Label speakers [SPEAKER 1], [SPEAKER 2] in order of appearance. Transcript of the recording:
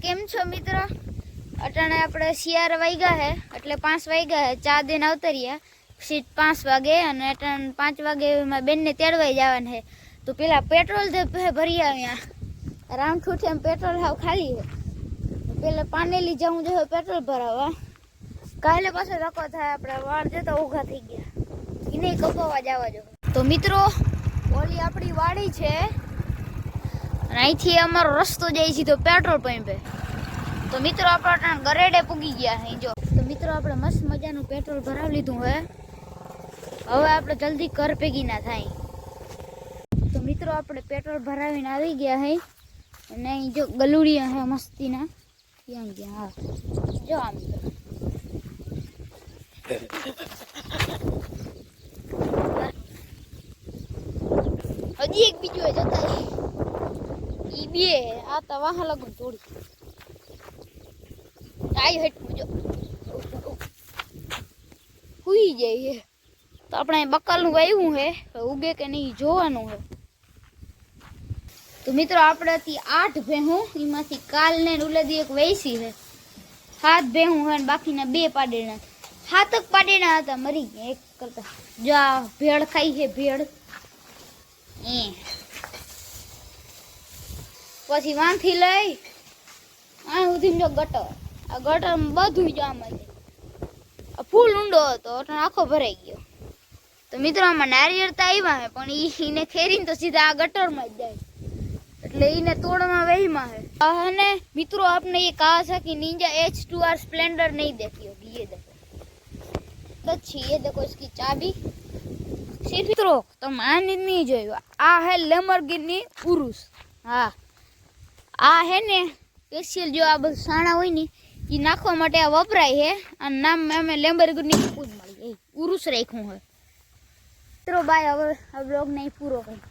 [SPEAKER 1] કેમ છો મિત્રો? અટાણે આપણે શિયાર વાગ્યા હે એટલે 5 વાગ્યા હે, ચા દેને આવતર્યા સીટ 5 વાગે અને અટાણે 5 વાગે માં બેનને તેડવાઈ જવાનું હે. તો પેલા પેટ્રોલ દે ભરી આવ્યા રાઉન્ડ છૂટે એમ પેટ્રોલ હાવ ખાલી હે. પેલા પાનેલી જવું જોઈએ પેટ્રોલ ભરાવા. કાલે પાછો ધક્કો થાય, આપણે વાળ જતા ઊભા થઈ ગયા એને કપાવા જવા જો. તો મિત્રો ઓલી આપણી વાડી છે અને અહીંથી અમારો રસ્તો જાય છે તો પેટ્રોલ પંપે. તો મિત્રો આપણે ગરેડે પૂગી ગયા હે જો. તો મિત્રો આપણે મસ્ત મજાનું પેટ્રોલ ભરાવી લીધું હે. હવે આપણે જલ્દી ઘર ભેગી ના થાય. તો મિત્રો આપણે પેટ્રોલ ભરાવીને આવી ગયા હે અને અહીં જો ગલુડિયા હે મસ્તીના ત્યાં ગયા. હા જો આમ હજી એક બીજું હે જતા ઈ બે આ તો વાહ લગન થોડી આઈ હટ જો હુઈ જાય. તો આપણે બકાલનું વાવ્યું હે, ઉગે કે નહીં જોવાનું હે. તો મિત્રો આપણે હતી 8 ભેહું, એમાંથી કાલ ને ઉલેદી એક વેસી હે. 7 ભેહું હે ને બાકીના 2 પાડેના. 7 પાડેના હતા મરી ગયા એક કરતા. જો આ ભેળ ખાઈ છે ભેળ. પછી વાંથી લઈ આ સુધી જો ગટર, આ ગટરમાં બધું જ આમાં છે. આ ફૂલ ઊંડો હતો એટલે આખો ભરાઈ ગયો. તો મિત્રો આમાં નારિયેળ તો આવ્યા હે પણ એને ખેરીને તો સીધા આ ગટરમાં જ જાય એટલે એને તોડમાં વહીમાં है. અને મિત્રો आपने ये कहा था कि निंजा H2R स्प्लेंडर नहीं देखी होगी, ये देखो अच्छी, ये देखो इसकी चाबी. सिर्फ મિત્રો તો માની નહીં જોયું, આ હે લેમ્બોર્ગિની ઉરુસ. હા આ હે ને સ્પેશિયલ જો આ બધું સાણા હોય ને એ નાખવા માટે આ વપરાય છે. અને નામ અમે લેમ્બોર્ગિની ઉરુસ રાખ્યું હોય. મિત્રો બાય, હવે આ બ્લોગ નહીં પૂરો કરી.